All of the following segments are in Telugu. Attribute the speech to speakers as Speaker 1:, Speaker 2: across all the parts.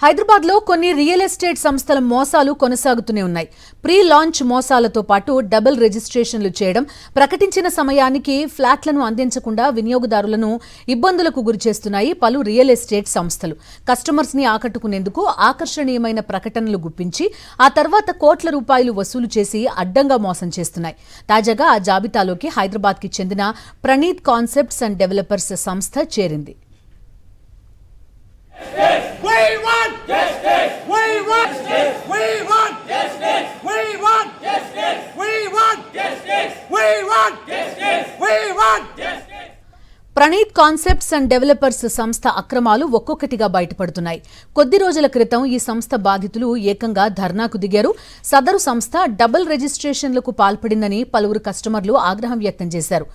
Speaker 1: హైదరాబాద్ లో కొన్ని రియల్ ఎస్టేట్ సంస్థల మోసాలు కొనసాగుతూనే ఉన్నాయి. ప్రీ లాంచ్ మోసాలతో పాటు డబుల్ రిజిస్ట్రేషన్లు చేయడం, ప్రకటించిన సమయానికి ఫ్లాట్లను అందించకుండా వినియోగదారులను ఇబ్బందులకు గురిచేస్తున్నాయి పలు రియల్ ఎస్టేట్ సంస్థలు. కస్టమర్స్ ని ఆకట్టుకునేందుకు ఆకర్షణీయమైన ప్రకటనలు గుప్పించి ఆ తర్వాత కోట్ల రూపాయలు వసూలు చేసి అడ్డంగా మోసం చేస్తున్నాయి. తాజాగా ఆ జాబితాలోకి హైదరాబాద్ కి చెందిన ప్రణీత్ కాన్సెప్ట్స్ అండ్ డెవలపర్స్ సంస్థ చేరింది.
Speaker 2: We want justice. We want justice. We want justice. We want justice. We want justice. We want justice. We want justice.
Speaker 1: Praneeth concepts and developers సంస్థ అక్రమాలు ఒక్కొక్కటిగా బయటపడుతున్నాయి. కొద్ది రోజుల క్రితం ఈ సంస్థ బాధితులు ఏకంగా ధర్నాకు దిగారు. సదరు సంస్థ డబుల్ రిజిస్ట్రేషన్లకు పాల్పడిందని పలువురు కస్టమర్లు ఆగ్రహం వ్యక్తం చేశారు.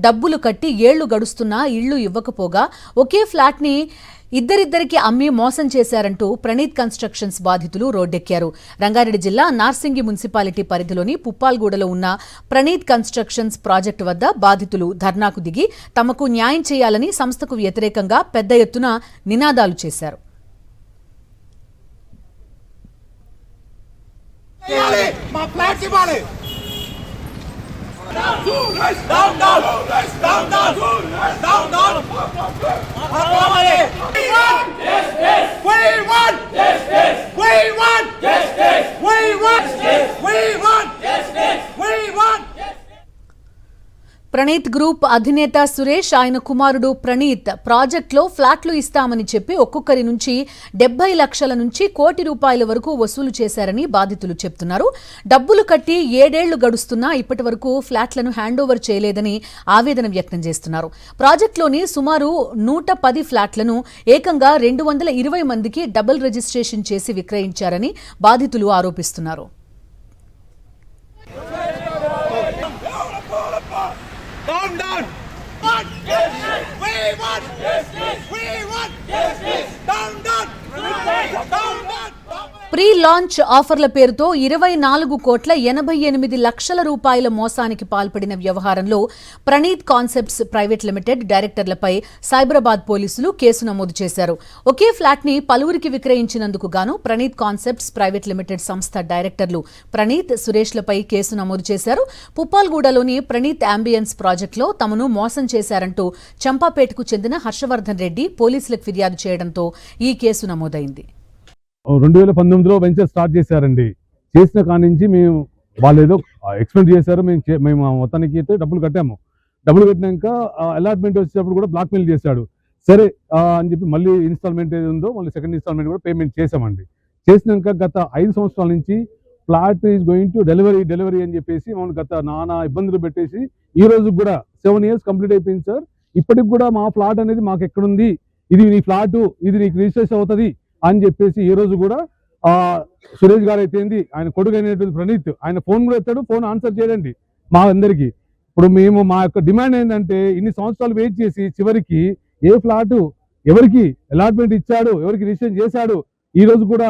Speaker 1: డబ్బులు కట్టి ఏళ్లు గడుస్తున్నా ఇళ్లు ఇవ్వకపోగా ఒకే ఫ్లాట్ ని ఇద్దరిద్దరికి అమ్మి మోసం చేశారంటూ ప్రణీత్ కన్స్ట్రక్షన్స్ బాధితులు రోడ్డెక్కారు. రంగారెడ్డి జిల్లా నార్సింగి మున్సిపాలిటీ పరిధిలోని పుప్పాల్గూడలో ఉన్న ప్రణీత్ కన్స్ట్రక్షన్స్ ప్రాజెక్టు వద్ద బాధితులు ధర్నాకు దిగి తమకు న్యాయం చేయాలని సంస్థకు వ్యతిరేకంగా పెద్ద ఎత్తున నినాదాలు చేశారు. ప్రణీత్ గ్రూప్ అధినేత సురేష్, ఆయన కుమారుడు ప్రణీత్ ప్రాజెక్టులో ఫ్లాట్లు ఇస్తామని చెప్పి ఒక్కొక్కరి నుంచి 70 లక్షల నుంచి కోటి రూపాయల వరకు వసూలు చేశారని బాధితులు చెప్తున్నారు. డబ్బులు కట్టి 7 ఏళ్లు గడుస్తున్నా ఇప్పటి వరకు ఫ్లాట్లను హ్యాండ్ ఓవర్ చేయలేదని ఆవేదన వ్యక్తం చేస్తున్నారు. ప్రాజెక్టులోని సుమారు 110 ఫ్లాట్లను ఏకంగా 220 మందికి డబుల్ రిజిస్ట్రేషన్ చేసి విక్రయించారని బాధితులు ఆరోపిస్తున్నారు.
Speaker 2: Calm down. Want justice. We want justice. We want justice. Down, down. Down, down.
Speaker 1: Pre launch ఆఫర్ల పేరుతో 24,88 లక్షల రూపాయల మోసానికి పాల్పడిన వ్యవహారంలో ప్రణీత్ కాన్సెప్ట్స్ ప్రైవేట్ లిమిటెడ్ డైరెక్టర్లపై సైబరాబాద్ పోలీసులు కేసు నమోదు చేశారు. ఒకే ఫ్లాట్ ని పలువురికి విక్రయించినందుకు గాను ప్రణీత్ కాన్సెప్ట్స్ ప్రైవేట్ లిమిటెడ్ సంస్థ డైరెక్టర్లు ప్రణీత్, సురేష్లపై కేసు నమోదు చేశారు. పుప్పాల్గూడలోని ప్రణీత్ అంబియన్స్ ప్రాజెక్టులో తమను మోసం చేశారంటూ చంపాపేటకు చెందిన హర్షవర్ధన్ రెడ్డి పోలీసులకు ఫిర్యాదు చేయడంతో ఈ కేసు నమోదైంది.
Speaker 3: 2019లో వెంచర్ స్టార్ట్ చేశారండి. చేసిన కాడి నుంచి మేము వాళ్ళు ఏదో ఎక్స్పెక్ట్ చేశారు. మేము మొత్తానికి అయితే డబ్బులు కట్టాము. డబ్బులు కట్టినాక అలాట్మెంట్ వచ్చేటప్పుడు కూడా బ్లాక్మెయిల్ చేశాడు. సరే అని చెప్పి మళ్ళీ ఇన్స్టాల్మెంట్ ఏది ఉందో మళ్ళీ సెకండ్ ఇన్స్టాల్మెంట్ కూడా పేమెంట్ చేసామండి. చేసినాక గత 5 సంవత్సరాల నుంచి flat is going to delivery అని చెప్పేసి మమ్మల్ని గత నానా ఇబ్బందులు పెట్టేసి ఈ రోజు కూడా 7 years కంప్లీట్ అయిపోయింది సార్. ఇప్పటికి కూడా మా ఫ్లాట్ అనేది మాకు ఎక్కడుంది, ఇది నీ ఫ్లాట్, ఇది నీకు రిజిస్ట్రేషన్ అవుతుంది అని చెప్పేసి ఈ రోజు కూడా సురేష్ గారు అయితే ఆయన కొడుకు అయినటువంటి ప్రణీత్ ఆయన ఫోన్ కూడా ఎత్తాడు, ఫోన్ ఆన్సర్ చేయడండి మా అందరికి. ఇప్పుడు మేము మా యొక్క డిమాండ్ ఏంటంటే ఇన్ని సంవత్సరాలు వెయిట్ చేసి చివరికి ఏ ఫ్లాట్ ఎవరికి అలాట్మెంట్ ఇచ్చాడు, ఎవరికి రిజిస్ట్రేషన్ చేశాడు, ఈ రోజు కూడా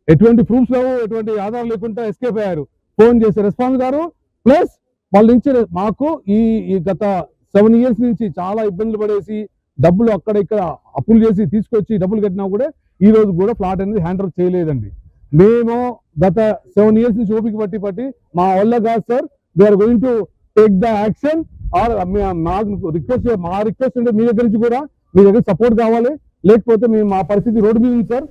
Speaker 3: ఎటువంటి ప్రూఫ్స్ లేవు, ఎటువంటి ఆధారం లేకుండా ఎస్కేప్ అయ్యారు. ఫోన్ చేసే రెస్పాన్స్ గారు ప్లస్ వాళ్ళ నుంచి మాకు ఈ గత 7 years నుంచి చాలా ఇబ్బందులు పడేసి డబ్బులు అక్కడ ఇక్కడ అప్పులు చేసి తీసుకొచ్చి డబ్బులు కట్టినా కూడా ఈ రోజు కూడా ఫ్లాట్ అనేది హ్యాండ్ ఓవర్ చేయలేదండి. మేము గత 7 years నుంచి ఓపిక పట్టి మా వల్ల కాదు sir, we are going to take the action. మా రిక్వెస్ట్ అంటే మీ దగ్గర నుంచి కూడా మీ దగ్గర సపోర్ట్ కావాలి, లేకపోతే మేము మా పరిస్థితి రోడ్డు మీద ఉంది సార్.